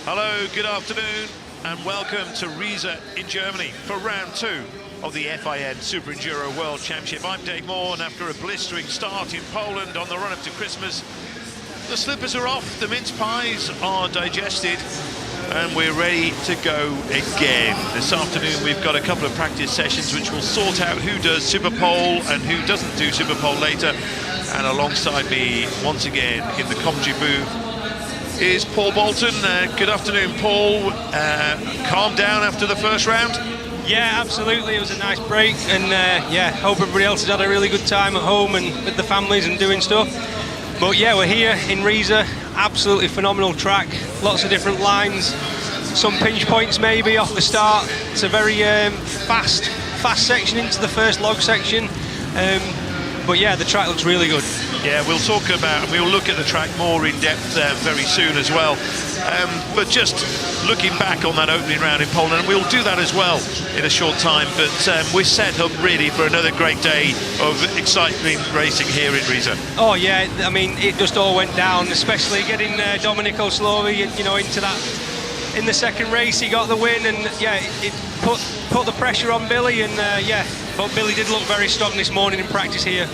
Hello, good afternoon, and welcome to Riesa in Germany for round 2 of the FIN SuperEnduro World Championship. I'm Dave Moore, and after a blistering start in Poland on the run-up to Christmas, the slippers are off, the mince pies are digested, and we're ready to go again. This afternoon we've got a couple of practice sessions which will sort out who does Superpole and who doesn't do Superpole later. And alongside me, once again, in the commentary booth, is Paul Bolton. Good afternoon, Paul. Calm down after the first round? Yeah, absolutely. It was a nice break, and yeah, hope everybody else has had a really good time at home and with the families and doing stuff. But yeah, we're here in Riesa. Absolutely phenomenal track. Lots of different lines. Some pinch points maybe off the start. It's a very fast section into the first log section. But yeah, the track looks really good. Yeah, we'll talk about and we'll look at the track more in depth very soon as well. But just looking back on that opening round in Poland, and we'll do that as well in a short time. But we're set up really for another great day of exciting racing here in Riesa. Oh yeah, I mean, it just all went down, especially getting Dominik Olszowy, into that. In the second race, he got the win, and yeah, it put the pressure on Billy, and yeah, but Billy did look very strong this morning in practice here.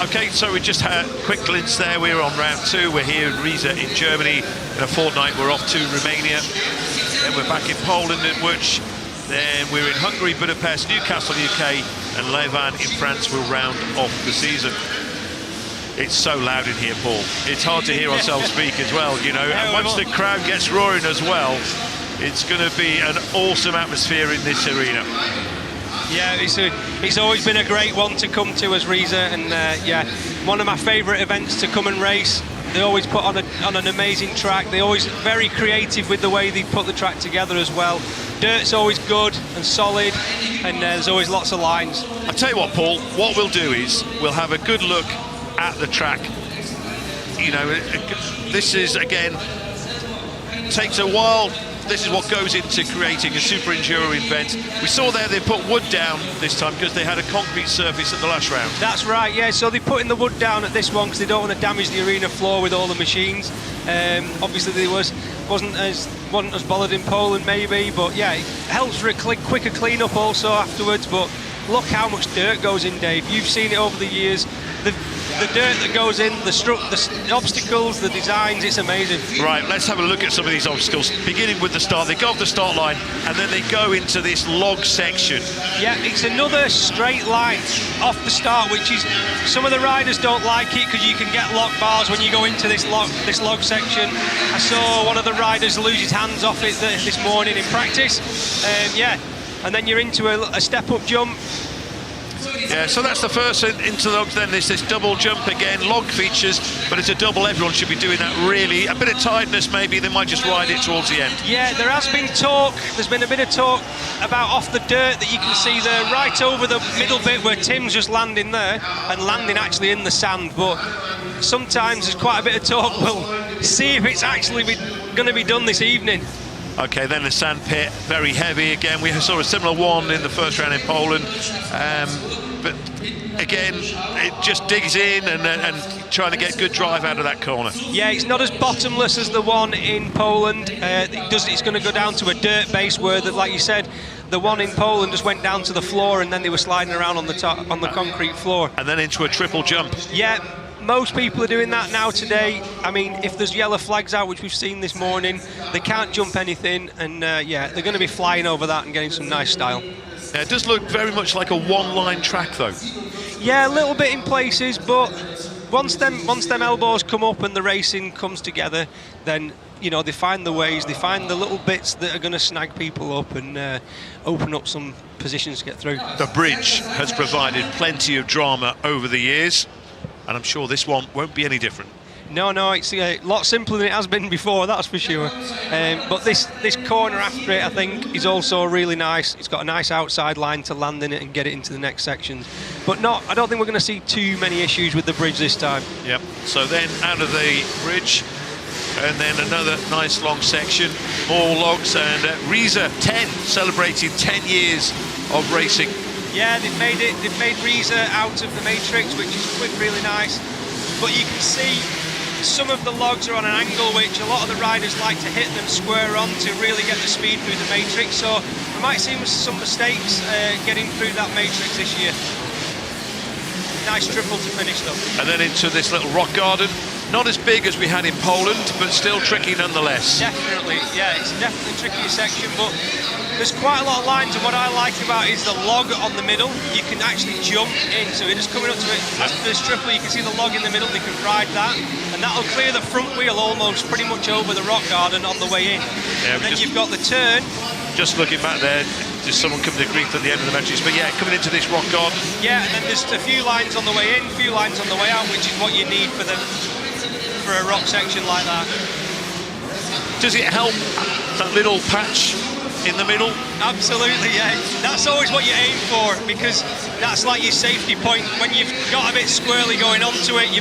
Okay, so we just had a quick glimpse there. We're on round 2. We're here in Riesa in Germany. In a fortnight, we're off to Romania. Then we're back in Poland, in which then we're in Hungary, Budapest, Newcastle, UK, and Levan in France will round off the season. It's so loud in here, Paul. It's hard to hear ourselves speak as well, And once the crowd gets roaring as well, it's going to be an awesome atmosphere in this arena. Yeah, it's always been a great one to come to as Reza, and yeah, one of my favourite events to come and race. They always put on an amazing track. They're always very creative with the way they put the track together as well. Dirt's always good and solid, and there's always lots of lines. I'll tell you what, Paul, what we'll do is we'll have a good look at the track. This is, again, takes a while. This is what goes into creating a super enduro event. We saw there they put wood down this time because they had a concrete surface at the last round. That's right, yeah, so they're putting the wood down at this one because they don't want to damage the arena floor with all the machines. Obviously they wasn't as bothered in Poland maybe, but yeah, it helps for a quicker clean-up also afterwards. But look how much dirt goes in, Dave. You've seen it over the years. The dirt that goes in, the obstacles, the designs, it's amazing. Right, let's have a look at some of these obstacles. Beginning with the start, they go off the start line and then they go into this log section. Yeah, it's another straight line off the start, which is, some of the riders don't like it because you can get lock bars when you go into this log section. I saw one of the riders lose his hands off it this morning in practice. Yeah, and then you're into a step-up jump. Yeah, so that's the first into the logs. Then there's this double jump again, log features, but it's a double. Everyone should be doing that really. A bit of tiredness maybe, they might just ride it towards the end. Yeah, there's been a bit of talk about off the dirt that you can see there, right over the middle bit where Tim's just landing there, and landing actually in the sand. But sometimes there's quite a bit of talk. We'll see if it's actually going to be done this evening. Okay, then the sand pit, very heavy again. We saw a similar one in the first round in Poland. But again, it just digs in and trying to get good drive out of that corner. Yeah, it's not as bottomless as the one in Poland. It's going to go down to a dirt base where, like you said, the one in Poland just went down to the floor and then they were sliding around on the concrete floor. And then into a triple jump. Yeah. Most people are doing that now today. I mean, if there's yellow flags out, which we've seen this morning, they can't jump anything, and yeah, they're going to be flying over that and getting some nice style. Yeah, it does look very much like a one-line track, though. Yeah, a little bit in places, but once them elbows come up and the racing comes together, then they find the ways, they find the little bits that are going to snag people up and open up some positions to get through. The bridge has provided plenty of drama over the years, and I'm sure this one won't be any different. No, it's a lot simpler than it has been before, that's for sure. But this corner after it, I think, is also really nice. It's got a nice outside line to land in it and get it into the next sections. But I don't think we're going to see too many issues with the bridge this time. Yep, so then out of the bridge, and then another nice long section, more logs, and Reza 10, celebrating 10 years of racing. Yeah, they've made Reza out of the matrix, which is really nice. But you can see some of the logs are on an angle which a lot of the riders like to hit them square on to really get the speed through the matrix. So we might see some mistakes getting through that matrix this year. Nice triple to finish though. And then into this little rock garden. Not as big as we had in Poland, but still tricky nonetheless. Definitely, yeah, it's definitely a trickier section, but there's quite a lot of lines, and what I like about it is the log on the middle. You can actually jump in, so we're just coming up to it. After this triple, you can see the log in the middle, you can ride that, and that'll clear the front wheel almost pretty much over the rock garden on the way in. Yeah, and then you've got the turn. Just looking back there, just someone coming to grief at the end of the matches, but yeah, coming into this rock garden. Yeah, and then there's a few lines on the way in, a few lines on the way out, which is what you need for a rock section like that. Does it help, that little patch in the middle? Absolutely, yeah. That's always what you aim for, because that's like your safety point. When you've got a bit squirrely going onto it, you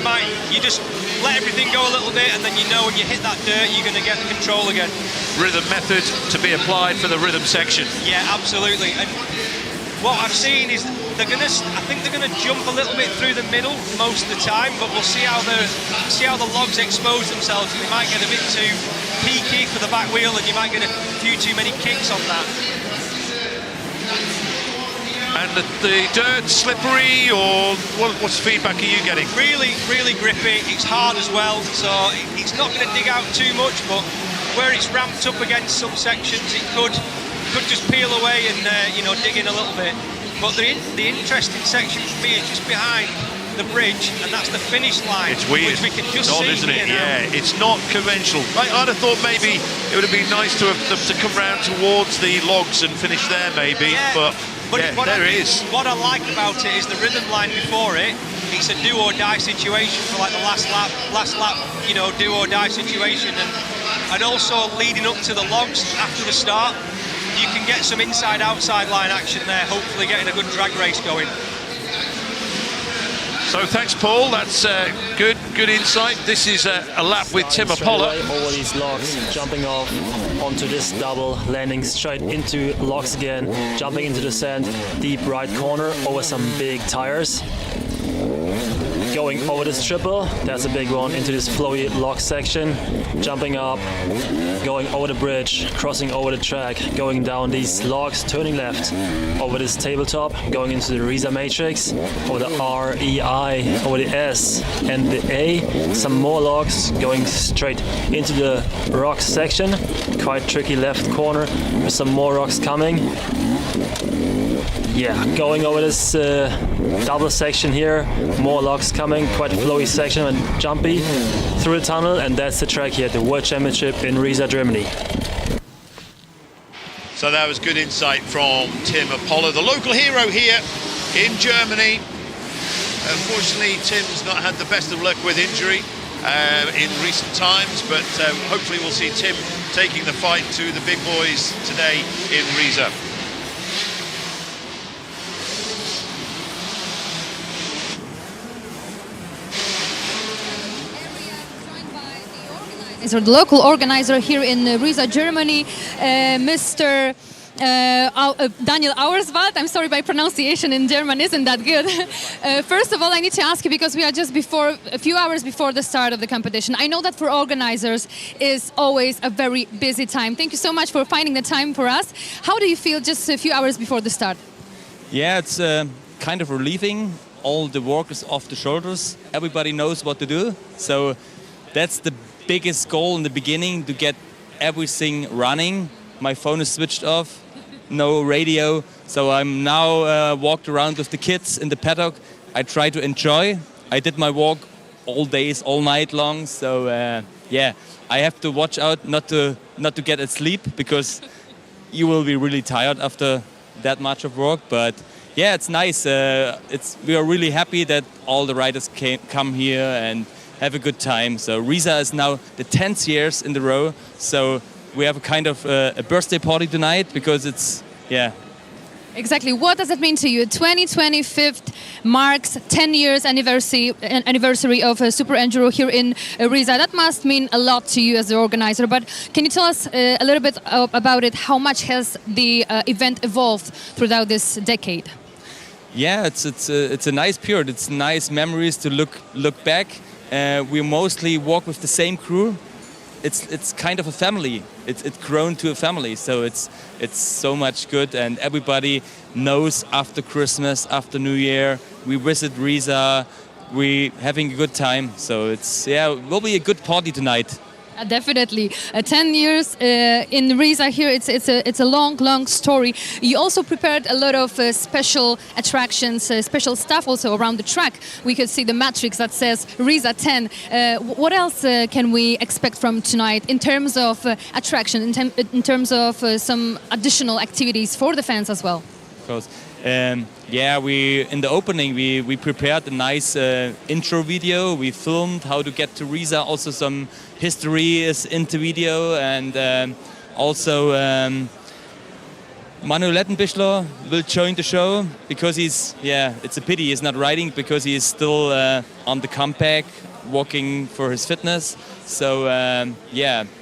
just let everything go a little bit, and then you know when you hit that dirt, you're going to get the control again. Rhythm method to be applied for the rhythm section. Yeah, absolutely. And what I've seen is I think they're gonna jump a little bit through the middle most of the time, but we'll see how the logs expose themselves. They might get a bit too peaky for the back wheel, and you might get a few too many kicks on that. And the dirt slippery, or what's the feedback are you getting? Really, really grippy. It's hard as well, so it's not going to dig out too much, but where it's ramped up against some sections, it could just peel away and dig in a little bit. But the interesting section for me is just behind the bridge, and that's the finish line. It's weird. Which we can just odd, see isn't it? here now. Yeah, it's not conventional. I'd have thought maybe it would have been nice to have them to come round towards the logs and finish there, maybe. Yeah, but yeah, there it is. What I like about it is the rhythm line before it. It's a do or die situation for like the last lap, do or die situation, and also leading up to the logs after the start. You can get some inside-outside line action there, hopefully getting a good drag race going. So thanks, Paul. That's good insight. This is a lap with Tim Apollo. Over these logs, jumping off onto this double, landing straight into logs again, jumping into the sand, deep right corner over some big tires. Going over this triple, that's a big one, into this flowy log section, jumping up, going over the bridge, crossing over the track, going down these logs, turning left, over this tabletop, going into the Riesa matrix, over the R, E, I, over the S and the A, some more logs, going straight into the rock section, quite tricky left corner, with some more rocks coming. Yeah, going over this double section here, more logs coming, quite a flowy section and jumpy through the tunnel, and that's the track here at the World Championship in Riesa, Germany. So that was good insight from Tim Apollo, the local hero here in Germany. Unfortunately, Tim's not had the best of luck with injury in recent times, but hopefully we'll see Tim taking the fight to the big boys today in Riesa. So the local organizer here in Riesa, Germany, Mr. Daniel Auerswald. I'm sorry, my pronunciation in German isn't that good. First of all, I need to ask you, because we are just a few hours before the start of the competition. I know that for organizers is always a very busy time. Thank you so much for finding the time for us. How do you feel just a few hours before the start? Yeah, it's kind of relieving. All the work is off the shoulders. Everybody knows what to do. So that's the biggest goal in the beginning, to get everything running. My phone is switched off, no radio, so I'm now walked around with the kids in the paddock. I try to enjoy. I did my walk all days, all night long, so yeah, I have to watch out not to get asleep, because you will be really tired after that much of work. But yeah, it's nice. We are really happy that all the riders come here and have a good time. So Riesa is now the 10th years in the row. So we have a kind of a birthday party tonight, because it's, yeah. Exactly. What does it mean to you? 2025 marks 10 years anniversary of SuperEnduro here in Riesa. That must mean a lot to you as the organizer. But can you tell us a little bit about it? How much has the event evolved throughout this decade? Yeah, it's a nice period. It's nice memories to look back. We mostly walk with the same crew. It's kind of a family. It's grown to a family, so it's so much good, and everybody knows after Christmas, after New Year, we visit Riesa, we having a good time. So it will be a good party tonight. Definitely. 10 years in Riesa here, it's a long story. You also prepared a lot of special attractions, special stuff also around the track. We could see the matrix that says Riesa 10. What else can we expect from tonight in terms of attraction, in terms of some additional activities for the fans as well? Of course. We in the opening we prepared a nice intro video. We filmed how to get to Riesa. Also some history is in the video, and also Manu Lettenbichler will join the show because it's a pity he's not riding because he is still on the comeback, walking for his fitness. So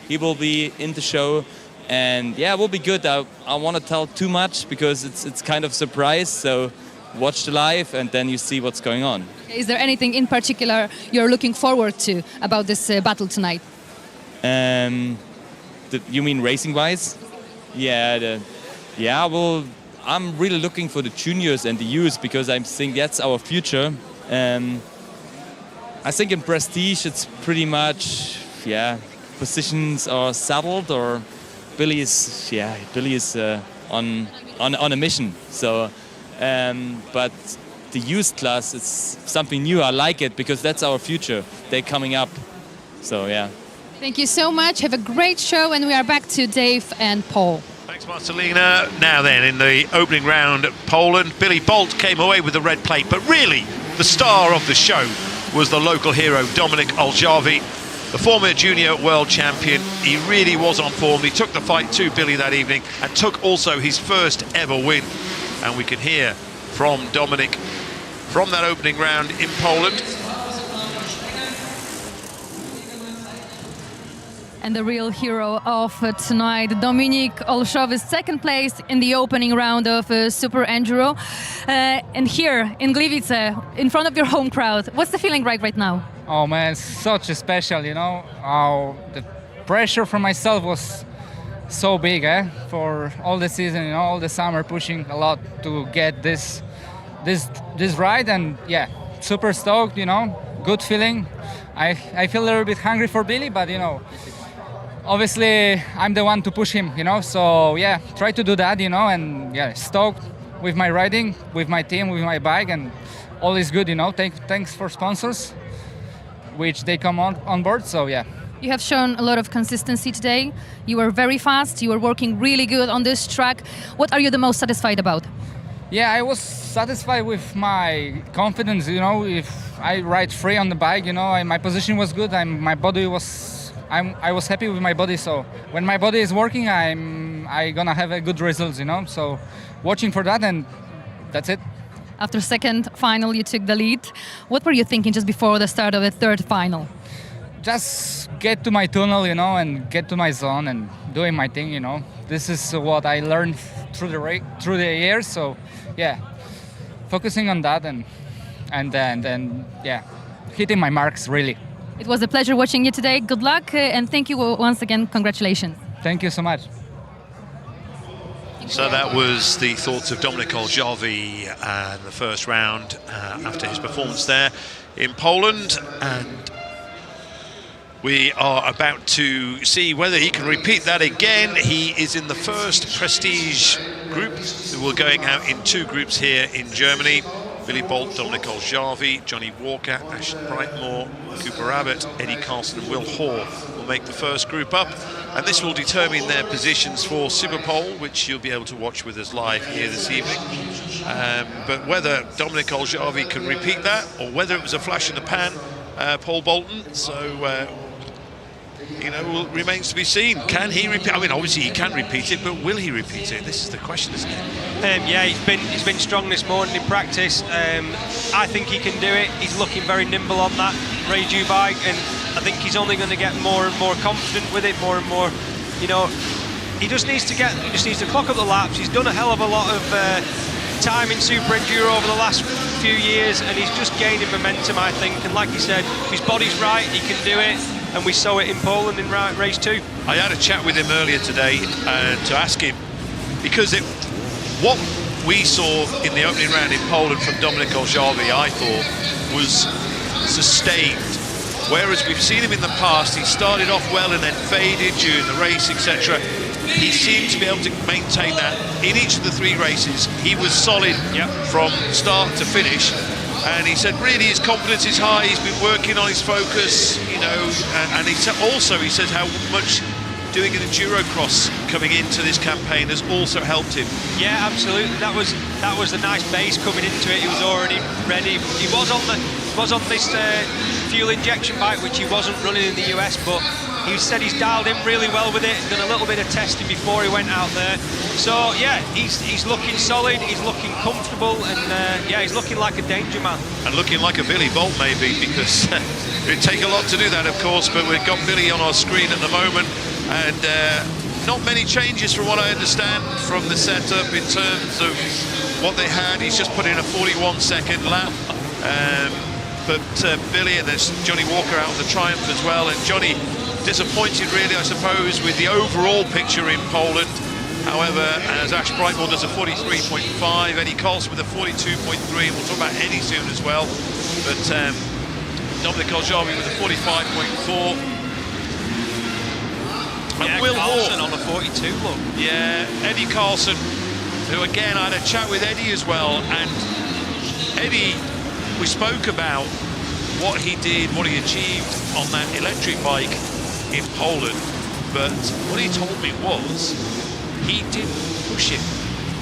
he will be in the show. And it will be good. I want to tell too much because it's kind of surprise. So watch the live and then you see what's going on. Is there anything in particular you're looking forward to about this battle tonight? You mean racing-wise? I'm really looking for the juniors and the youth because I think that's our future. I think in Prestige it's pretty much positions are settled, or Billy is on a mission. So, but the youth class is something new. I like it because that's our future. They're coming up. So Thank you so much. Have a great show, and we are back to Dave and Paul. Thanks, Marcelina. Now then, in the opening round at Poland, Billy Bolt came away with the red plate, but really the star of the show was the local hero, Dominik Olszowy, the former junior world champion. He really was on form. He took the fight to Billy that evening and took also his first ever win. And we can hear from Dominik from that opening round in Poland. And the real hero of tonight, Dominik Olszowy, second place in the opening round of SuperEnduro. And here in Gliwice, in front of your home crowd, what's the feeling right now? Oh man, it's such a special, the pressure for myself was so big, for all the season, all the summer, pushing a lot to get this ride, and super stoked, good feeling. I feel a little bit hungry for Billy, but obviously I'm the one to push him, so try to do that, and stoked with my riding, with my team, with my bike, and all is good, Thanks for sponsors, which they come on board, so You have shown a lot of consistency today. You were very fast, you were working really good on this track. What are you the most satisfied about? I was satisfied with my confidence, if I ride free on the bike, my position was good, my body was, I was happy with my body, so when my body is working, I gonna have a good results, so watching for that, and that's it. After second final, you took the lead. What were you thinking just before the start of the third final? Just get to my tunnel, and get to my zone and doing my thing, This is what I learned through the years, so focusing on that and then hitting my marks really. It was a pleasure watching you today. Good luck, and thank you once again. Congratulations. Thank you so much. So that was the thoughts of Dominik Olszowy in the first round after his performance there in Poland, and we are about to see whether he can repeat that again. He is in the first Prestige group. We're going out in two groups here in Germany. Billy Bolt, Dominik Olszowy, Johnny Walker, Ashton Brightmore, Cooper Abbott, Eddie Carlson and Will Hoare will make the first group up. And this will determine their positions for Superpole, which you'll be able to watch with us live here this evening. But whether Dominik Olszowy can repeat that, or whether it was a flash in the pan, Paul Bolton, so remains to be seen. Can he repeat? I mean, obviously he can repeat it, but will he repeat it? This is the question, isn't it? He's been strong this morning in practice. I think he can do it. He's looking very nimble on that Reju bike, and I think he's only going to get more and more confident with it, more and more. He just needs to clock up the laps. He's done a hell of a lot of time in Super Enduro over the last few years, and he's just gaining momentum, I think. And like he said, if his body's right, he can do it. And we saw it in Poland in race 2. I had a chat with him earlier today to ask him, because what we saw in the opening round in Poland from Dominik Olszowy, I thought, was sustained. Whereas we've seen him in the past, he started off well and then faded during the race, etc. He seemed to be able to maintain that in each of the 3 races. He was solid from start to finish. And he said really his confidence is high, he's been working on his focus, you know, and he says how much doing an enduro cross coming into this campaign has also helped him. Yeah, absolutely. That was a nice base coming into it. He was already ready. He was on this fuel injection bike, which he wasn't running in the US, but he said he's dialed in really well with it, done a little bit of testing before he went out there. So yeah, he's looking solid, he's looking comfortable, and yeah, he's looking like a danger man. And looking like a Billy Bolt maybe, because it'd take a lot to do that, of course, but we've got Billy on our screen at the moment, and not many changes from what I understand from the setup in terms of what they had. He's just put in a 41-second lap. But Billy, and there's Johnny Walker out on the Triumph as well, and Johnny disappointed really, I suppose, with the overall picture in Poland. However, as Ash Brightmore does a 43.5, Eddie Carlson with a 42.3, and we'll talk about Eddie soon as well. But Dominik Olszowy with a 45.4. Yeah, Will Carlson Hall on a 42, look. Yeah, Eddie Carlson, who again, I had a chat with Eddie as well, and Eddie, we spoke about what he did, what he achieved on that electric bike in Poland, but what he told me was he didn't push it.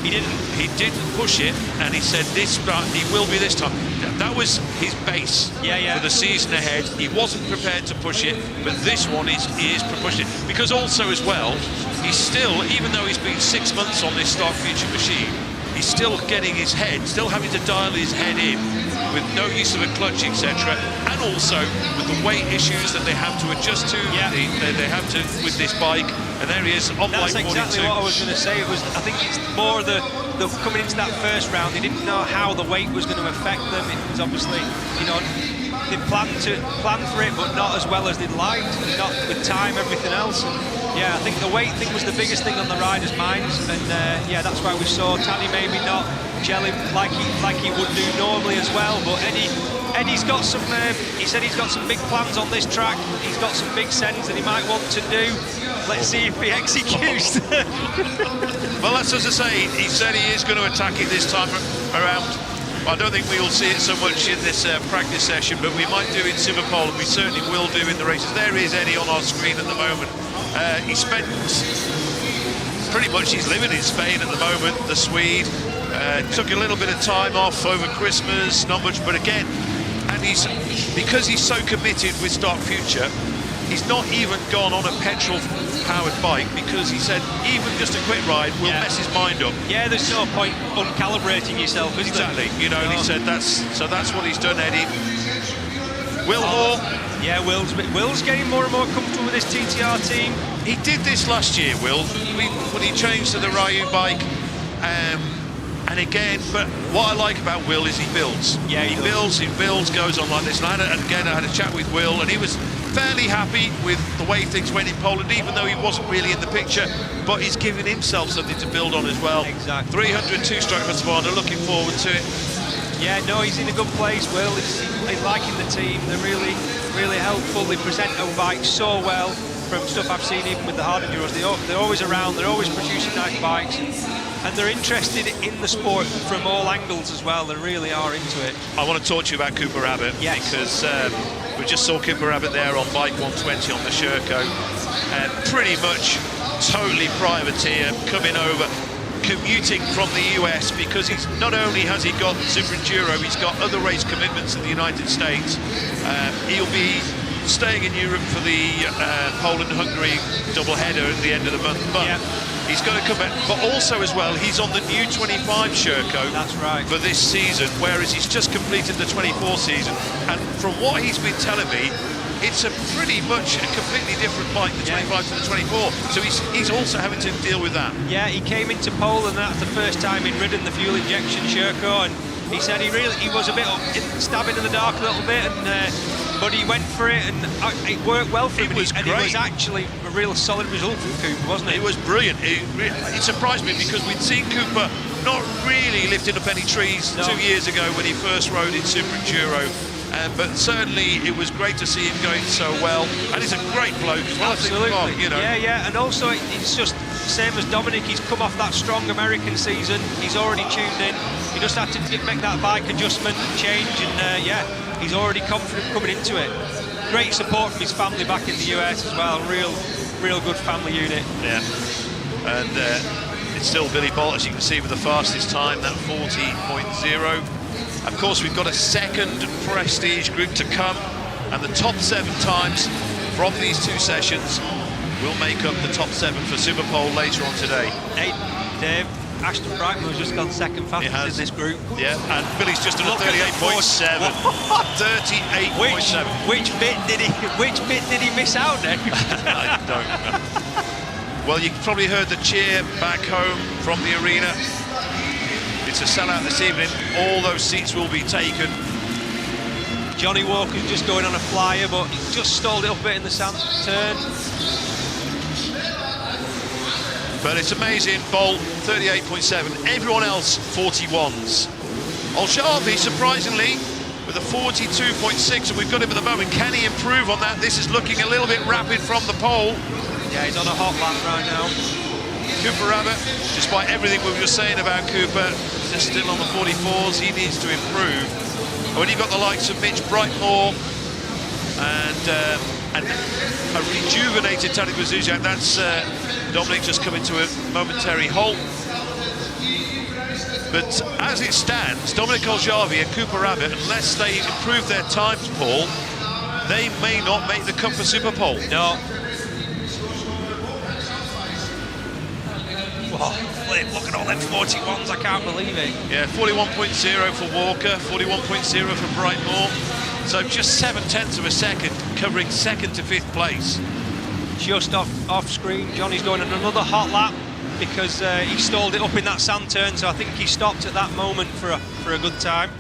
He didn't push it, and he said he will be this time. That was his base for the season ahead. He wasn't prepared to push it, but this one he is pushing it. Because also as well, he's still, even though he's been 6 months on this Stark Future machine, he's still getting his head, still having to dial his head in with no use of a clutch, etc. And also with the weight issues that they have to adjust to, they have to with this bike. And there he is on bike 42. That's exactly what I was going to say. I think it's more the coming into that first round, they didn't know how the weight was going to affect them. It was obviously, you know, they planned for it, but not as well as they'd liked, not with time, everything else. And yeah, I think the weight thing was the biggest thing on the riders' minds, and yeah, that's why we saw Tani maybe not gelling like he would do normally as well. But Eddie's got some. He said he's got some big plans on this track. He's got some big sends that he might want to do. Let's see if he executes. Well, that's as I say. He said he is going to attack it this time around. I don't think we will see it so much in this practice session, but we might do in Superpole, and we certainly will do in the races. There is Eddie on our screen at the moment. He spent pretty much, he's living in Spain at the moment, the Swede. Took a little bit of time off over Christmas, not much, but again, and because he's so committed with Stark Future, he's not even gone on a petrol-powered bike, because he said even just a quick ride will mess his mind up. Yeah, there's no point uncalibrating yourself, is there? Exactly. You know, and he said that's what he's done, Eddie. Will Hall. Yeah, Will's getting more and more comfortable with this TTR team. He did this last year, Will, when he changed to the Ryu bike. And again, but what I like about Will is he builds. Yeah, he builds, goes on like this. And I had a chat with Will, and he was fairly happy with the way things went in Poland, even though he wasn't really in the picture. But he's giving himself something to build on as well. Exactly. 300 two-stroke Husqvarna, looking forward to it. Yeah, no, he's in a good place, Will. He's liking the team. They're really, really helpful. They present our bikes so well. From stuff I've seen, even with the hard enduros, they're always around. They're always producing nice bikes. And they're interested in the sport from all angles as well. They really are into it. I want to talk to you about Cooper Abbott, because we just saw Cooper Abbott there on bike 120 on the Sherco, and pretty much totally privateer, coming over, commuting from the US, because he's not only has he got Super Enduro, he's got other race commitments in the United States. He'll be staying in Europe for the Poland-Hungary double-header at the end of the month, but he's going to come back. But also as well, he's on the new 25 Sherco. That's right. For this season, whereas he's just completed the 24 season. And from what he's been telling me, it's a pretty much a completely different bike, the 25 to the 24. So he's also having to deal with that. Yeah, he came into pole, and that's the first time he'd ridden the fuel injection Sherco, and he said he was a bit stabbing in the dark a little bit, and but he went for it, and it worked well for him. It was and great. It was actually a real solid result from Cooper, wasn't it? It was brilliant. It surprised me because we'd seen Cooper not really lifting up any trees 2 years ago when he first rode in SuperEnduro. But certainly it was great to see him going so well, and he's a great bloke as well. Absolutely. I think, you know. Yeah, and also it's just same as Dominik. He's come off that strong American season. He's already tuned in. He just had to make that bike adjustment and change, and he's already confident coming into it. Great support from his family back in the US as well. Real good family unit. Yeah, and it's still Billy Bolt, as you can see, with the fastest time, that 40.0. Of course, we've got a second prestige group to come, and the top 7 times from these 2 sessions will make up the top 7 for Superpole later on today. Hey, Dave, Ashton Brightman has just gone second fastest in this group. Yeah, and Billy's just done a 38.7. 38.7. Which bit did he miss out then? I don't know. Well, you probably heard the cheer back home from the arena. It's a sellout this evening. All those seats will be taken. Johnny Walker's just going on a flyer, but he just stalled it up a bit in the sand turn. But it's amazing. Bolt 38.7. Everyone else 41s. Olszowy, surprisingly, with a 42.6, and we've got him at the moment. Can he improve on that? This is looking a little bit rapid from the pole. Yeah, he's on a hot lap right now. Cooper Rabbit, despite everything we were just saying about Cooper, just still on the 44s. He needs to improve. And when you've got the likes of Mitch Brightmore and a rejuvenated Tadej Buzuzak, that's Dominik just coming to a momentary halt. But as it stands, Dominik Olszowy and Cooper Rabbit, unless they improve their times, Paul, they may not make the cut for Superpole. No. Wow, Flip, look at all them 41s, I can't believe it. Yeah, 41.0 for Walker, 41.0 for Brightmore. So just 0.7 of a second, covering 2nd to 5th place. Just off screen, Johnny's going on another hot lap because he stalled it up in that sand turn, so I think he stopped at that moment for a good time.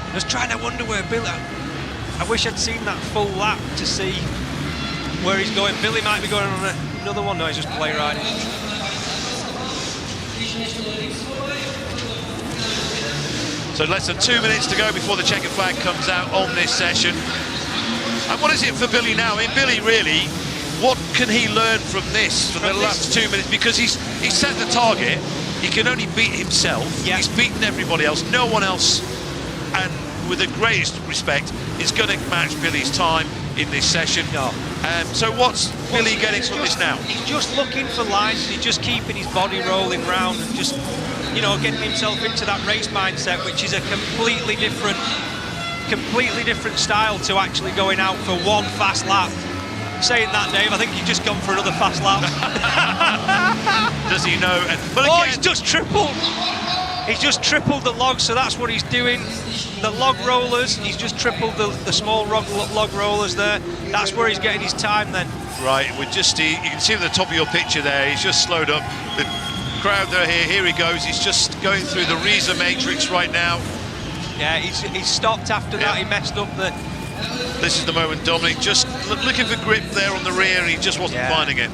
I was trying to wonder where Billy... I wish I'd seen that full lap to see where he's going. Billy might be going on another one. No, he's just play riding. So less than 2 minutes to go before the checkered flag comes out on this session. And what is it for Billy now? I mean, Billy, really, what can he learn from this for the last 2 minutes? Because he's set the target. He can only beat himself. Yeah. He's beaten everybody else. No one else, and with the greatest respect, is going to match Billy's time in this session. No. So what's Billy getting from this now? He's just looking for lines. He's just keeping his body rolling round and just, you know, getting himself into that race mindset, which is a completely different style to actually going out for one fast lap. Saying that, Dave, I think you've just gone for another fast lap. Does he know? But oh, again, he's just tripled. He's just tripled the logs, so that's what he's doing. The log rollers, he's just tripled the small log rollers there. That's where he's getting his time then. Right, you can see at the top of your picture there, he's just slowed up. The crowd there, here he goes. He's just going through the Reza matrix right now. Yeah, he's stopped after that. He messed up the... This is the moment, Dominik, just looking for grip there on the rear, and he just wasn't finding it.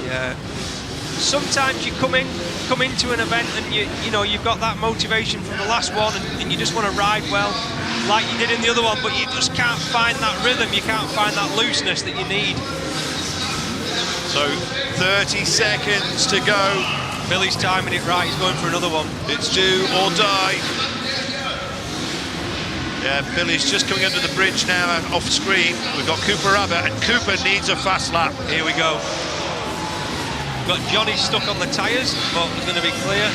Yeah. Sometimes you come into an event and you know you've got that motivation from the last one and you just want to ride well like you did in the other one, but you just can't find that rhythm, you can't find that looseness that you need. So 30 seconds to go. Billy's timing it right, he's going for another one. It's do or die. Yeah, Billy's just coming under the bridge now off screen. We've got Cooper Rabbit, and Cooper needs a fast lap. Here we go. Got Johnny stuck on the tyres, but he's going to be clear.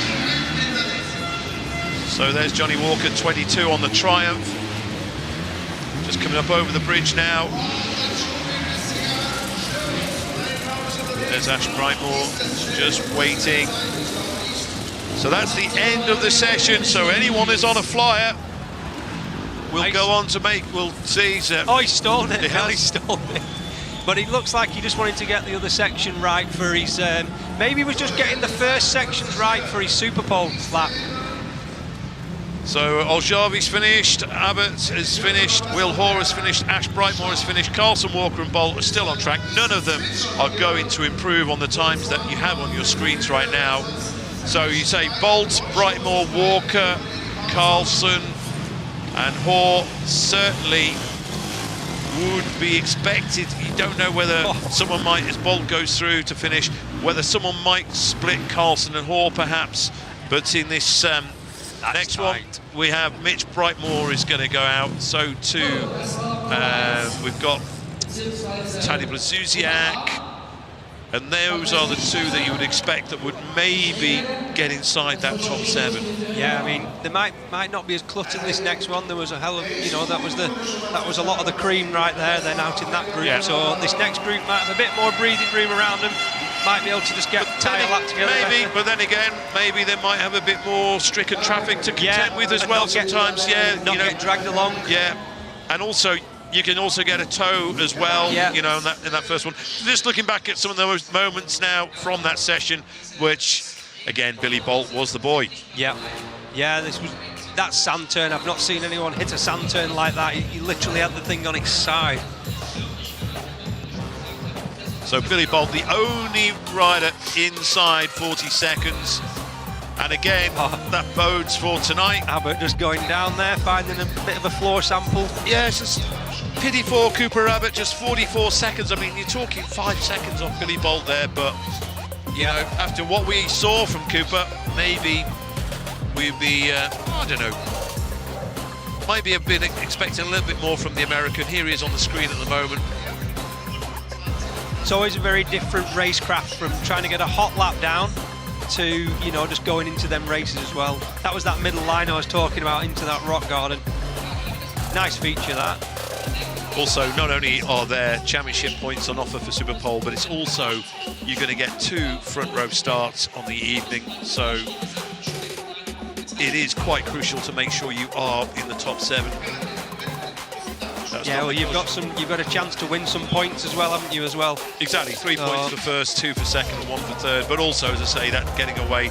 So there's Johnny Walker, 22 on the Triumph. Just coming up over the bridge now. There's Ash Brightmore, just waiting. So that's the end of the session. So anyone is on a flyer. we'll go on to we'll see. Oh, he stole it. He has. He stole it. But it looks like he just wanted to get the other section right for his... maybe he was just getting the first sections right for his Super Pole lap. So Olszowy's finished, Abbott has finished, Will Hoare has finished, Ash Brightmore has finished, Carlson, Walker and Bolt are still on track. None of them are going to improve on the times that you have on your screens right now. So you say Bolt, Brightmore, Walker, Carlson and Hoare certainly would be expected. You don't know whether someone might, as Bolt goes through to finish, whether someone might split Carlson and Hoare perhaps, but in this next tight one, we have Mitch Brightmore is going to go out. So too, we've got Tadej Blazuzyak, and those are the two that you would expect that would maybe get inside that top 7. Yeah, I mean, they might not be as cluttered this next one. There was a hell of, you know, that was a lot of the cream right there. Then out in that group, yeah. So this next group might have a bit more breathing room around them. Might be able to just tie a lap together. Maybe, better. but then again, maybe they might have a bit more stricken traffic to contend with as well sometimes. Not get dragged along. Yeah, and also you can also get a tow as well. Yeah. You know, in that first one. Just looking back at some of those moments now from that session, which again, Billy Bolt was the boy. Yeah, yeah. That sand turn. I've not seen anyone hit a sand turn like that. He literally had the thing on its side. So Billy Bolt, the only rider inside 40 seconds. And again, that bodes for tonight. Abbott just going down there, finding a bit of a floor sample. Yeah, it's just pity for Cooper Abbott, just 44 seconds. I mean, you're talking 5 seconds off Billy Bolt there, but, you know, after what we saw from Cooper, maybe we'd be, I don't know, might be a bit expecting a little bit more from the American. Here he is on the screen at the moment. It's always a very different racecraft from trying to get a hot lap down to, you know, just going into them races as well. That was that middle line I was talking about into that rock garden. Nice feature, that. Also, not only are there championship points on offer for Super Pole, but it's also, you're going to get 2 front row starts on the evening. So it is quite crucial to make sure you are in the top 7. Yeah, well, you've got a chance to win some points as well, haven't you, as well? Exactly, 3 points for first, 2 for second, and 1 for third. But also, as I say, that getting away.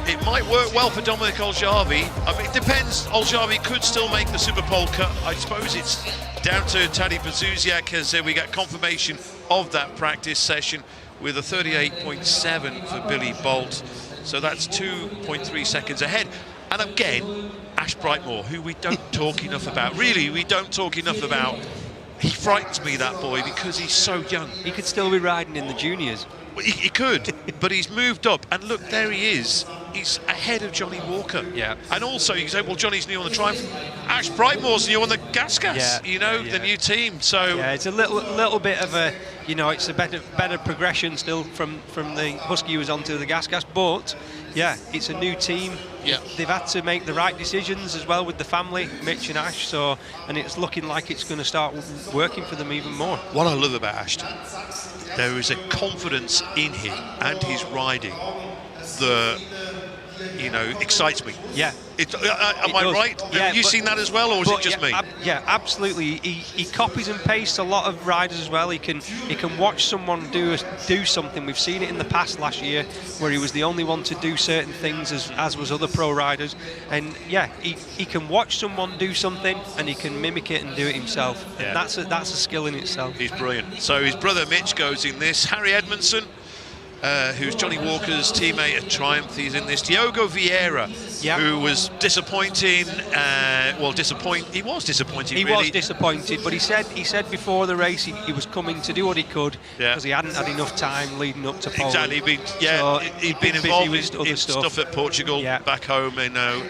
It might work well for Dominik Olszowy. I mean, it depends. Olszowy could still make the Super Pole cut. I suppose it's down to Tadej Blazuzyak as we get confirmation of that practice session with a 38.7 for Billy Bolt. So that's 2.3 seconds ahead. And again, Ash Brightmore, who we don't talk enough about. Really, we don't talk enough about. He frightens me, that boy, because he's so young. He could still be riding in the juniors. Well, he could, but he's moved up. And look, there he is. He's ahead of Johnny Walker. Yeah. And also, you can say, well, Johnny's new on the Triumph. Ash Brightmore's new on the Gas, yeah. you know, the new team. So yeah, it's a little bit of a, you know, it's a better progression still from the Husky who was onto the Gas, but yeah, it's a new team. Yeah. They've had to make the right decisions as well with the family, Mitch and Ash. So, and it's looking like it's going to start working for them even more. What I love about Ashton, there is a confidence in him and his riding that, you know, excites me. Yeah. Am I right? Yeah, Have you seen that as well, or is it just me? Yeah, absolutely. He copies and pastes a lot of riders as well. He can watch someone do something. We've seen it in the past last year where he was the only one to do certain things as was other pro riders. And yeah, he can watch someone do something and he can mimic it and do it himself. Yeah. And that's a skill in itself. He's brilliant. So his brother Mitch goes in this. Harry Edmondson, who's Johnny Walker's teammate at Triumph, he's in this. Diogo Vieira, who was disappointing. He was disappointing. He really. was disappointed, but he said before the race he was coming to do what he could because he hadn't had enough time leading up to Poland. Exactly. He'd been involved in stuff at Portugal, back home. You know,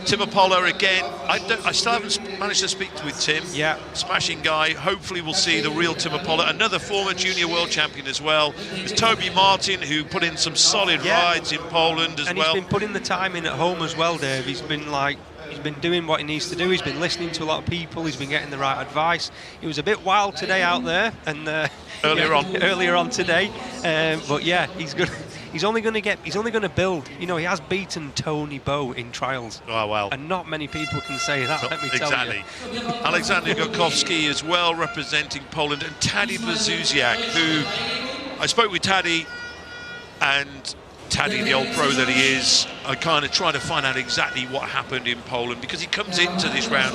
Tim Apollo again. I still haven't managed to speak with Tim. Yeah, smashing guy. Hopefully, we'll see the real Tim Apollo. Another former junior world champion as well. There's Toby Martin, who put in some solid rides in Poland as well. And he's been putting the time in at home as well, Dave. He's been doing what he needs to do. He's been listening to a lot of people. He's been getting the right advice. He was a bit wild today out there, and earlier on today. But yeah, he's good. he's only going to build. You know, he has beaten Tony Bow in trials. Oh, well. And not many people can say that, let me tell you. Exactly. Alexander Gokowski as well, representing Poland, and Tadej Berzuziak, who I spoke with Tadej, and Tadej, the old pro that he is, I kind of trying to find out exactly what happened in Poland, because he comes into this round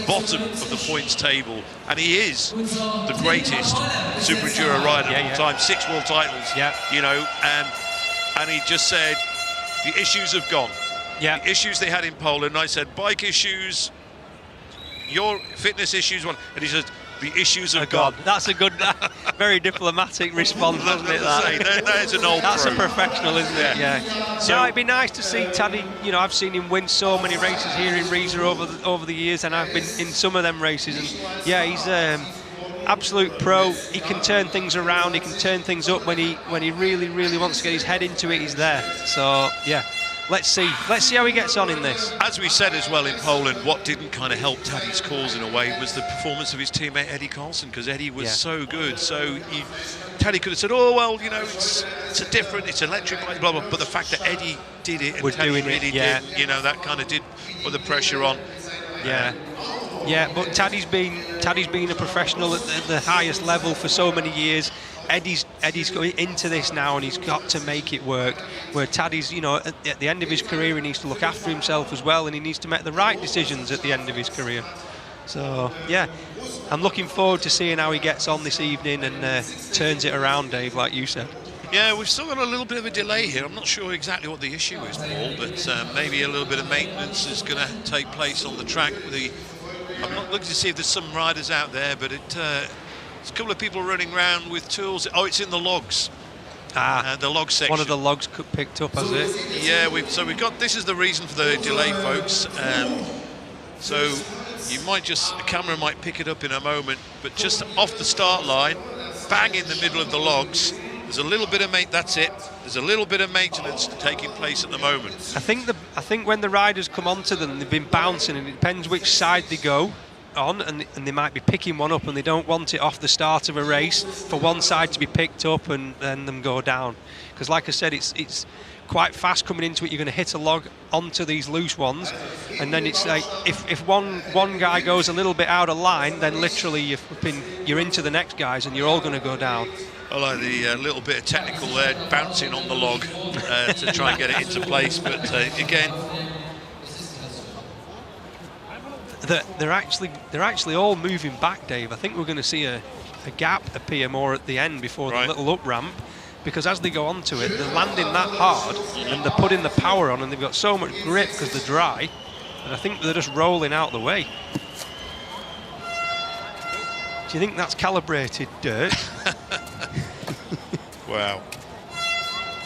bottom of the points table, and he is the greatest Super Enduro rider of all time, 6 world titles, you know, and he just said the issues have gone. The issues they had in Poland, and I said bike issues, your fitness issues, and he said the issues have gone. That's a good, very diplomatic response, wasn't it? There's an old That's pro. a professional, isn't it? Yeah. So it'd be nice to see Tadej. You know, I've seen him win so many races here in Riesa over the years, and I've been in some of them races. And yeah, he's absolute pro. He can turn things around. He can turn things up when he really wants to get his head into it. He's there. So yeah. Let's see how he gets on in this. As we said as well in Poland, what didn't kind of help Tadej's cause in a way was the performance of his teammate Eddie Carlson, because Eddie was so good. So Tadej could have said, oh, well, you know, it's electric, blah, blah, but the fact that Eddie did it and Tadej really did, you know, that kind of did put the pressure on. Yeah, but Tadej's been a professional at the highest level for so many years. Eddie's going into this now, and he's got to make it work. Where Tadej's, you know, at the end of his career, he needs to look after himself as well, and he needs to make the right decisions at the end of his career. So yeah, I'm looking forward to seeing how he gets on this evening and turns it around, Dave, like you said. Yeah, we've still got a little bit of a delay here. I'm not sure exactly what the issue is, Paul, but maybe a little bit of maintenance is going to take place on the track. I'm not looking to see if there's some riders out there, but there's a couple of people running around with tools. Oh, it's in the logs. The log section. One of the logs picked up, has it? Yeah, we've got. This is the reason for the delay, folks. So you might the camera might pick it up in a moment, but just off the start line, bang in the middle of the logs. There's a little bit of that's it. There's a little bit of maintenance taking place at the moment. I think when the riders come onto them, they've been bouncing, and it depends which side they go on, and they might be picking one up, and they don't want it off the start of a race for one side to be picked up and then them go down, because like I said, it's quite fast coming into it. You're going to hit a log onto these loose ones, and then it's like if one guy goes a little bit out of line, then literally you're into the next guys, and you're all going to go down. I like the little bit of technical there, bouncing on the log to try and get it into place, but again. They're actually all moving back, Dave. I think we're going to see a gap appear more at the end before the little up ramp, because as they go onto it, they're landing that hard and they're putting the power on, and they've got so much grip because they're dry, and I think they're just rolling out the way. Do you think that's calibrated dirt? Wow.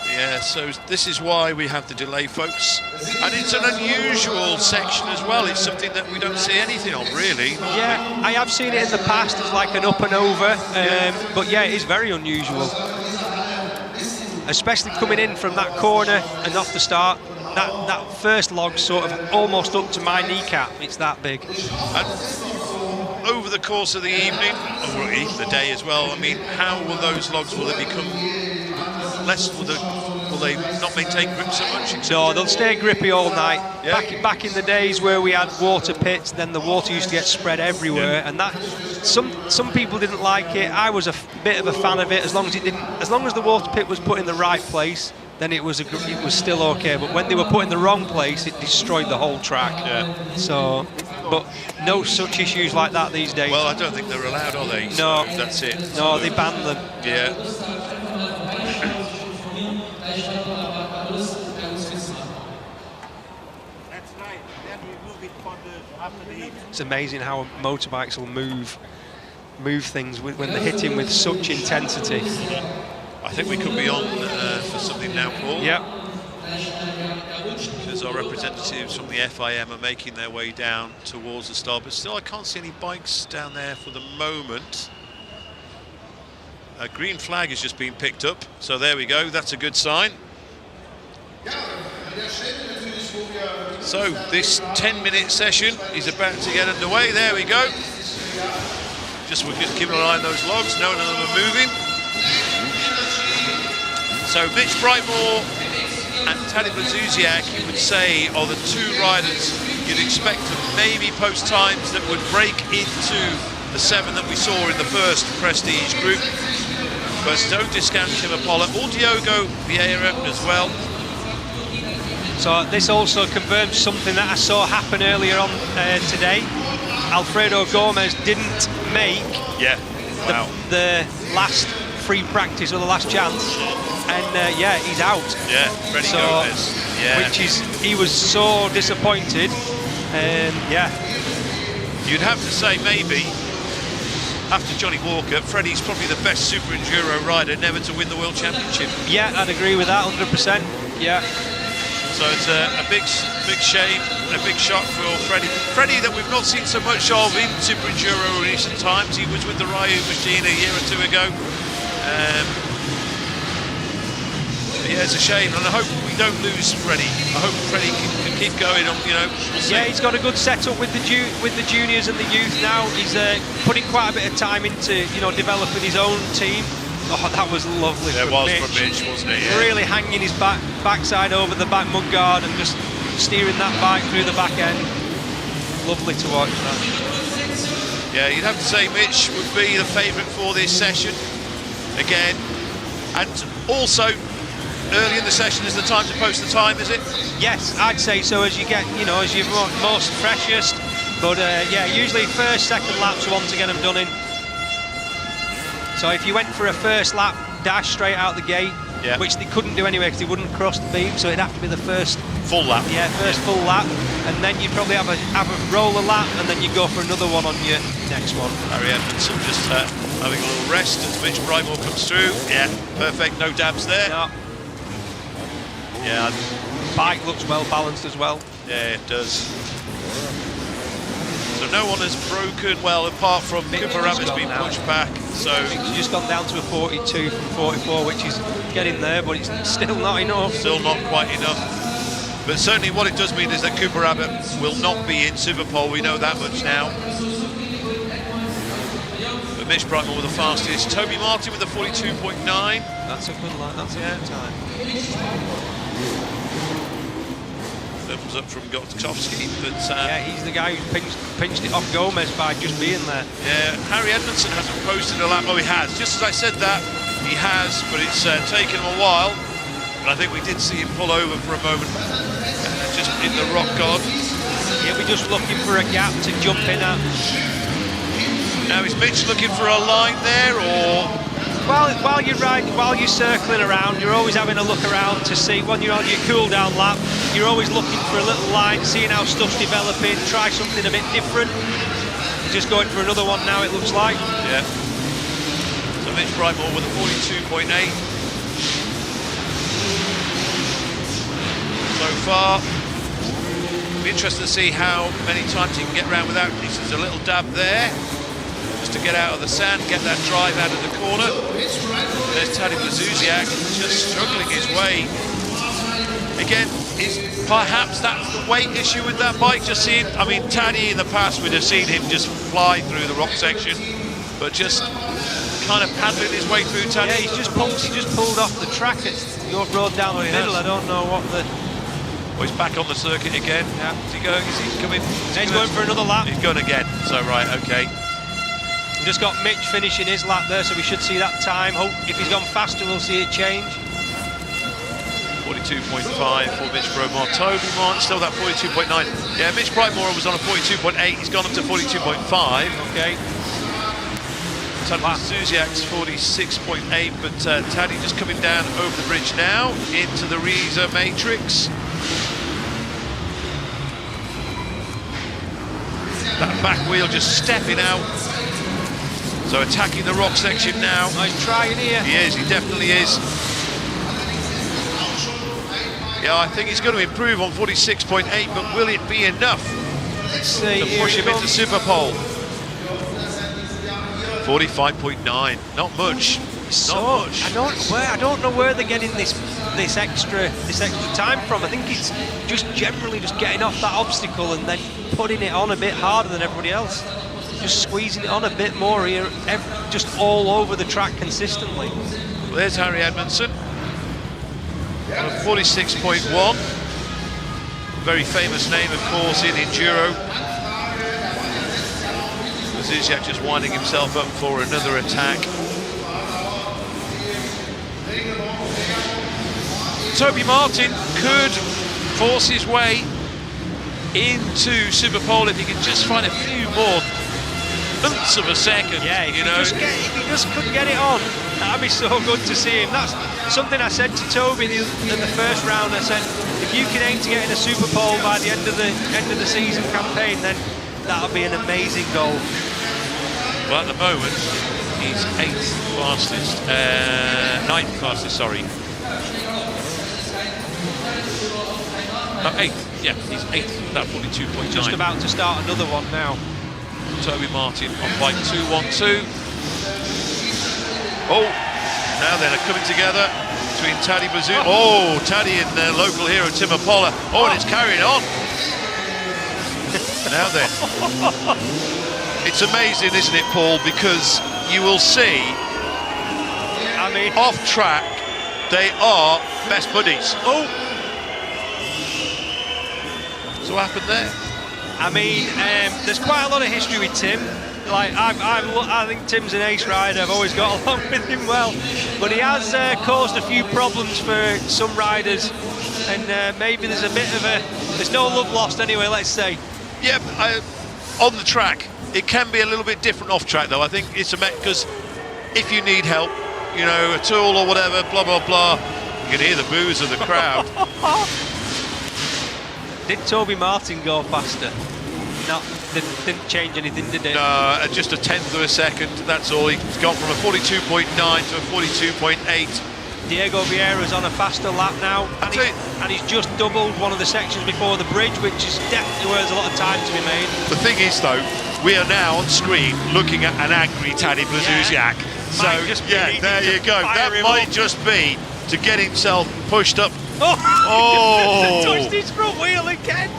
Yeah, so this is why we have the delay, folks. And it's an unusual section as well. It's something that we don't see anything of, really. Yeah, I have seen it in the past as like an up and over, but yeah, it is very unusual. Especially coming in from that corner and off the start. That first log sort of almost up to my kneecap. It's that big. And over the course of the evening, or even the day as well, I mean, how will those logs, will they become less, will they not maintain grip so much? No, they'll stay grippy all night. Yeah. Back in the days where we had water pits, then the water used to get spread everywhere, and that some people didn't like it. I was a bit of a fan of it, as long as the water pit was put in the right place, then it was still okay. But when they were put in the wrong place, it destroyed the whole track. Yeah. So, but no such issues like that these days. Well, I don't think they're allowed, are they? No, so that's it. No, they banned them. Yeah. It's amazing how motorbikes will move things when they're hitting with such intensity. I think we could be on for something now, Paul. Yep. Because our representatives from the FIM are making their way down towards the start, but still I can't see any bikes down there for the moment. A green flag has just been picked up, so there we go, that's a good sign. So this 10-minute session is about to get underway. There we go. We're just keeping an eye on those logs, none of them are moving. So Mitch Brightmore and Tadej Blazusiak, you would say, are the two riders you'd expect to maybe post times that would break into the 7 that we saw in the first Prestige group. But don't discount Tim Apollo or Diogo Vieira as well. So this also confirms something that I saw happen earlier on today. Alfredo Gomez didn't make the last free practice or the last chance, and yeah, he's out. Yeah, Freddie Gomez. Yeah, which is, he was so disappointed. Yeah, you'd have to say maybe after Johnny Walker, Freddie's probably the best Super Enduro rider never to win the World Championship. Yeah, I'd agree with that 100%. Yeah. So it's a big shame, a big shock for Freddie. Freddie that we've not seen so much of in Super Enduro in recent times. He was with the Ryu machine a year or two ago. Yeah, it's a shame, and I hope we don't lose Freddie. I hope Freddie can keep going on. You know, we'll see. Yeah, he's got a good setup with the juniors and the youth now. He's putting quite a bit of time into developing his own team. Oh, that was lovely. There was from Mitch, wasn't it? Yeah. Really hanging his backside over the back mudguard and just steering that bike through the back end. Lovely to watch that. Yeah, you'd have to say Mitch would be the favourite for this session again, and also early in the session is the time to post the time, is it? Yes, I'd say so. As you get, as you're most freshest, but yeah, usually first, second laps want to get them done in. So if you went for a first lap dash straight out the gate, which they couldn't do anyway because they wouldn't cross the beam, so it'd have to be the first full lap. Yeah, first full lap, and then you'd probably have a roller lap, and then you go for another one on your next one. Harry Edmondson just having a little rest as Mitch Brightmore comes through. Yeah, perfect, no dabs there. No. Yeah, bike looks well balanced as well. Yeah, it does. So no one has broken, well, apart from Cooper Rabbit's been pushed back. So he's just gone down to a 42 from 44, which is getting there, but it's still not enough. Still not quite enough. But certainly what it does mean is that Cooper Rabbit will not be in Superpole. We know that much now. But Mitch Brightmore with the fastest. Toby Martin with the 42.9. That's a good line. That's a good time. Thumbs up from Gotkovsky, but yeah, he's the guy who pinched it off Gomez by just being there. Yeah, Harry Edmondson hasn't posted a lap. Oh, he has. Just as I said that, he has, but it's taken him a while. But I think we did see him pull over for a moment, just in the rock guard. He'll be just looking for a gap to jump in at. Now, is Mitch looking for a line there, or? While you're circling around, you're always having a look around to see, when you're on your cool down lap, you're always looking for a little line, seeing how stuff's developing, try something a bit different. Just going for another one now, it looks like. Yeah. So Mitch Brightmore with a 42.8. So far. Be interested to see how many times he can get around without. There's a little dab there. To get out of the sand, get that drive out of the corner. There's Tadej Blazusiak just struggling his way. Again, is perhaps that's the weight issue with that bike. Just seeing, I mean, Tadej in the past we'd have seen him just fly through the rock section, but just kind of paddling his way through. Tadej. Yeah, he just pulled off the track at your road down the middle. I don't know what the. Oh, he's back on the circuit again. Yeah. Is he going? Is he coming? He's going for another lap. He's going again. So right, okay. Just got Mitch finishing his lap there, so we should see that time. Hope if he's gone faster, we'll see it change. 42.5 for Mitch Brightmore. Toby Martin still that 42.9. Yeah, Mitch Brightmore was on a 42.8. He's gone up to 42.5. Okay. Tadej Blazusiak's 46.8, but Tadej just coming down over the bridge now into the Riesa matrix. That back wheel just stepping out. So attacking the rock section now. Nice trying here. He is, he definitely is. Yeah, I think he's going to improve on 46.8, but will it be enough to push him into Superpole? 45.9, not much. Not much. I don't know where they're getting this extra time from. I think it's just generally just getting off that obstacle and then putting it on a bit harder than everybody else. Just squeezing it on a bit more here, just all over the track consistently. Well, there's Harry Edmondson. on a 46.1. Very famous name, of course, in enduro. Zizek just winding himself up for another attack. Toby Martin could force his way into Superpole if he could just find a few more tenths of a second. Yeah, you know. If he just couldn't get it on, that'd be so good to see him. That's something I said to Toby in the first round. I said, if you can aim to get in a Superpole by the end of the season campaign, then that'll be an amazing goal. Well, at the moment, he's 9th fastest, sorry. No, 8th, yeah, he's 8th, that 42.9. Just about to start another one now. Toby Martin on bike 212. Oh, now then, they're coming together between Taddy Bazoo. Oh, Taddy and their local hero, Tim Apollo. Oh, and it's carrying on. Now then. It's amazing, isn't it, Paul? Because you will see, I mean, off track, they are best buddies. Oh! So what happened there? I mean, there's quite a lot of history with Tim. Like, I think Tim's an ace rider. I've always got along with him well. But he has caused a few problems for some riders. And maybe there's a bit of there's no love lost anyway, let's say. Yeah, on the track. It can be a little bit different off track, though. I think it's because if you need help, you know, a tool or whatever, blah, blah, blah, you can hear the boos of the crowd. Did Toby Martin go faster? No, didn't change anything, did it? No, just a tenth of a second, that's all. He's gone from a 42.9 to a 42.8. Diego Vieira's on a faster lap now, and he's just doubled one of the sections before the bridge, which is definitely where there's a lot of time to be made. The thing is, though, we are now on screen looking at an angry Taddy Blazusiak. So, yeah, there you go. That might just be to get himself pushed up. Oh! Touched his front wheel again.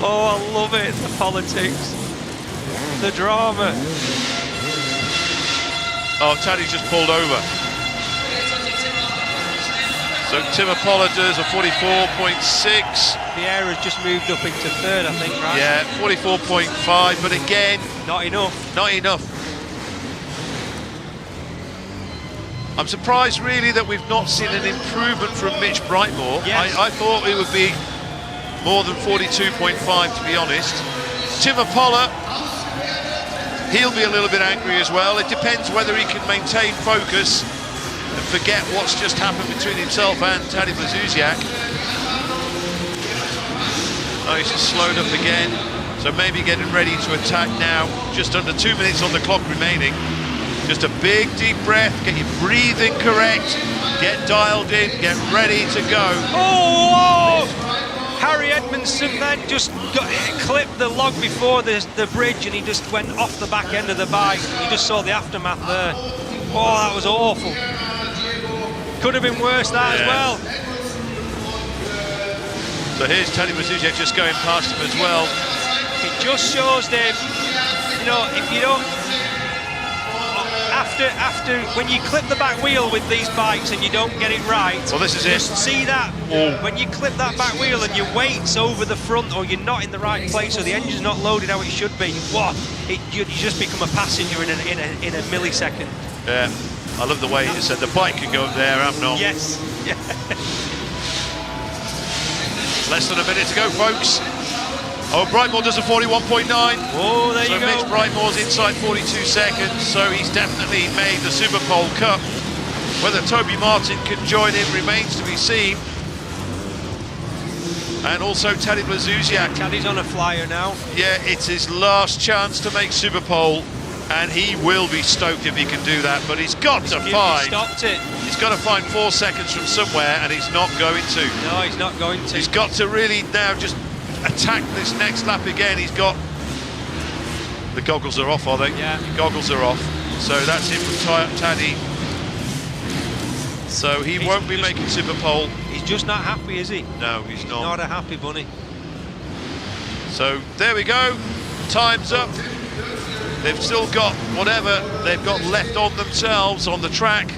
Oh, I love it. The politics, the drama. Oh, Taddy's just pulled over. So Tim Apollo does a 44.6. Vieira's just moved up into third, I think, right? Yeah, 44.5, but again... Not enough. Not enough. I'm surprised, really, that we've not seen an improvement from Mitch Brightmore. Yes. I thought it would be more than 42.5, to be honest. Tim Apollo, he'll be a little bit angry as well. It depends whether he can maintain focus and forget what's just happened between himself and Taddy Blazusiak. Oh, he's just slowed up again. So maybe getting ready to attack now. Just under 2 minutes on the clock remaining. Just a big deep breath, get your breathing correct, get dialed in, get ready to go. Oh! Harry Edmondson then just clipped the log before the bridge, and he just went off the back end of the bike. You just saw the aftermath there. Oh, that was awful. Could have been worse, that as well. So here's Taddy Blazusiak just going past him as well. It just shows, Dave, you know, if you don't... After when you clip the back wheel with these bikes and you don't get it right, well, this is just it. See that? Oh. When you clip that back wheel and your weight's over the front, or you're not in the right place, or the engine's not loaded how it should be, you just become a passenger in a millisecond. Yeah, I love the way you said the bike can go up there, I'm not. Yes. Yeah. Less than a minute to go, folks. Oh, Brightmore does a 41.9. Oh, there you go. So Mitch Brightmore's inside 42 seconds, so he's definitely made the Superpole Cup. Whether Toby Martin can join in remains to be seen. And also Taddy Blazusiak. Taddy's on a flyer now. Yeah, it's his last chance to make Superpole, and he will be stoked if he can do that, but he's got to find... He stopped it. He's got to find 4 seconds from somewhere, and he's not going to. No, he's not going to. He's got to really now just attack this next lap again. He's got... The goggles are off, are they? Yeah. The goggles are off. So that's it from Taddy. So he's won't be making Superpole. He's just not happy, is he? No, he's not. Not a happy bunny. So there we go. Time's up. They've still got whatever they've got left on themselves on the track.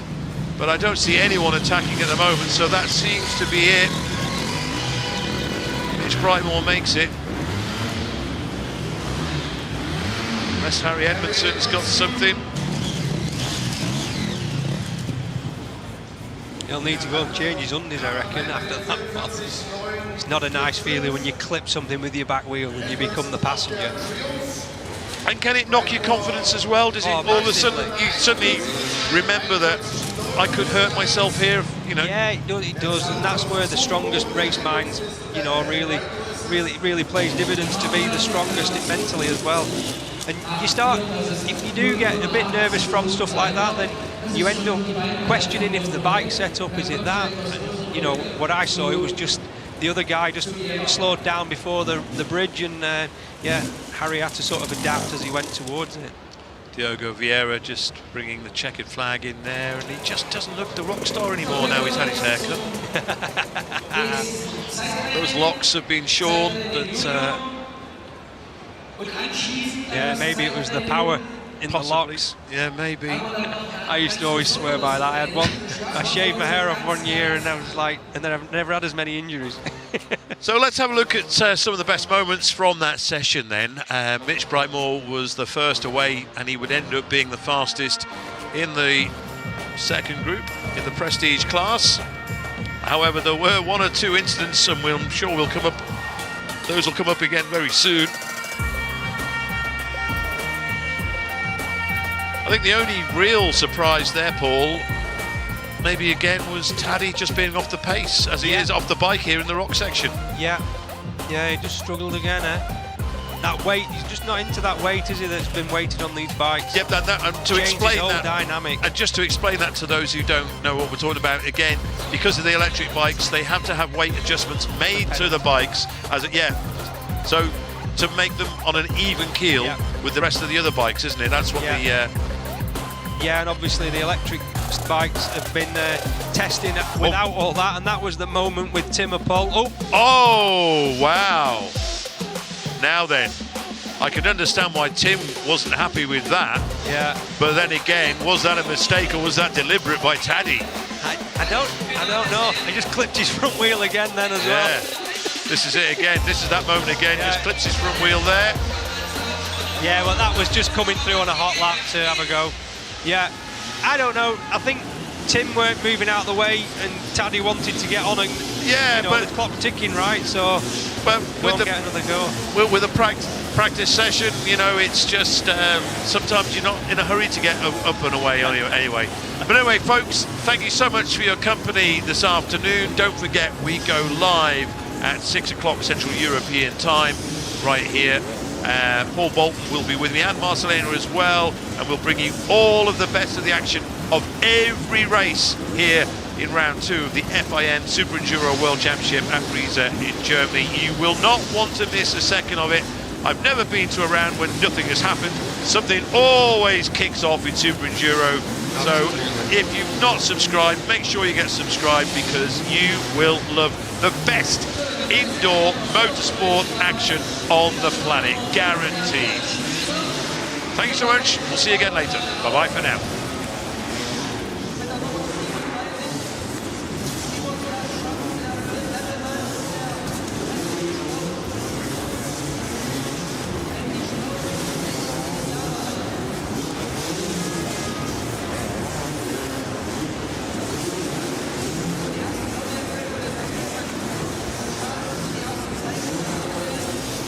but I don't see anyone attacking at the moment, so that seems to be it. Mitch Brightmore makes it. Unless Harry Edmondson's got something. He'll need to go and change his undies, I reckon, after that pass. It's not a nice feeling when you clip something with your back wheel and you become the passenger. And can it knock your confidence as well? Does it all of a sudden, you suddenly remember that I could hurt myself here, you know? Yeah, it does, and that's where the strongest race minds, you know, really plays dividends to be the strongest mentally as well. And you start, if you do get a bit nervous from stuff like that, then you end up questioning if the bike setup, is it that? And, you know, what I saw, it was just the other guy just slowed down before the bridge, and yeah, Harry had to sort of adapt as he went towards it. Diogo Vieira just bringing the checkered flag in there, and he just doesn't look the rock star anymore now he's had his haircut. Those locks have been shorn, but yeah, maybe it was the power in possibly. the locks. Yeah, maybe. I used to always swear by that. I had one, I shaved my hair off one year, and I was like, and then I've never had as many injuries. So let's have a look at some of the best moments from that session then. Mitch Brightmore was the first away, and he would end up being the fastest in the second group in the prestige class. However, there were one or two incidents, and I'm sure those will come up again very soon. I think the only real surprise there, Paul, maybe again, was Taddy just being off the pace, as he is off the bike here in the rock section. Yeah, he just struggled again, That weight, he's just not into that weight, is he, that's been weighted on these bikes? Yep, and to Change explain his whole that, dynamic. and just to explain that to those who don't know what we're talking about, again, because of the electric bikes, they have to have weight adjustments made to the bikes, so to make them on an even keel with the rest of the other bikes, isn't it? That's what Yeah, and obviously the electric bikes have been testing without all that, and that was the moment with Tim Paul. Oh, wow. Now then, I can understand why Tim wasn't happy with that. Yeah. But then again, was that a mistake, or was that deliberate by Taddy? I don't know. He just clipped his front wheel again then as well. This is it again. This is that moment again. Just clips his front wheel there. Yeah, well, that was just coming through on a hot lap to have a go. Yeah, I don't know. I think Tim weren't moving out of the way, and Taddy wanted to get on, and but the clock ticking, right? So, but get another go. With a practice session, you know, it's just sometimes you're not in a hurry to get up and away anyway. But anyway, folks, thank you so much for your company this afternoon. Don't forget, we go live at 6 o'clock Central European time, right here. Paul Bolton will be with me, and Marcelena as well, and we'll bring you all of the best of the action of every race here in round 2 of the FIN SuperEnduro World Championship at Riesa in Germany. You will not want to miss a second of it. I've never been to a round when nothing has happened. Something always kicks off in SuperEnduro. So if you've not subscribed, make sure you get subscribed, because you will love the best indoor motorsport action on the planet, guaranteed. Thank you so much. We'll see you again later. Bye-bye for now.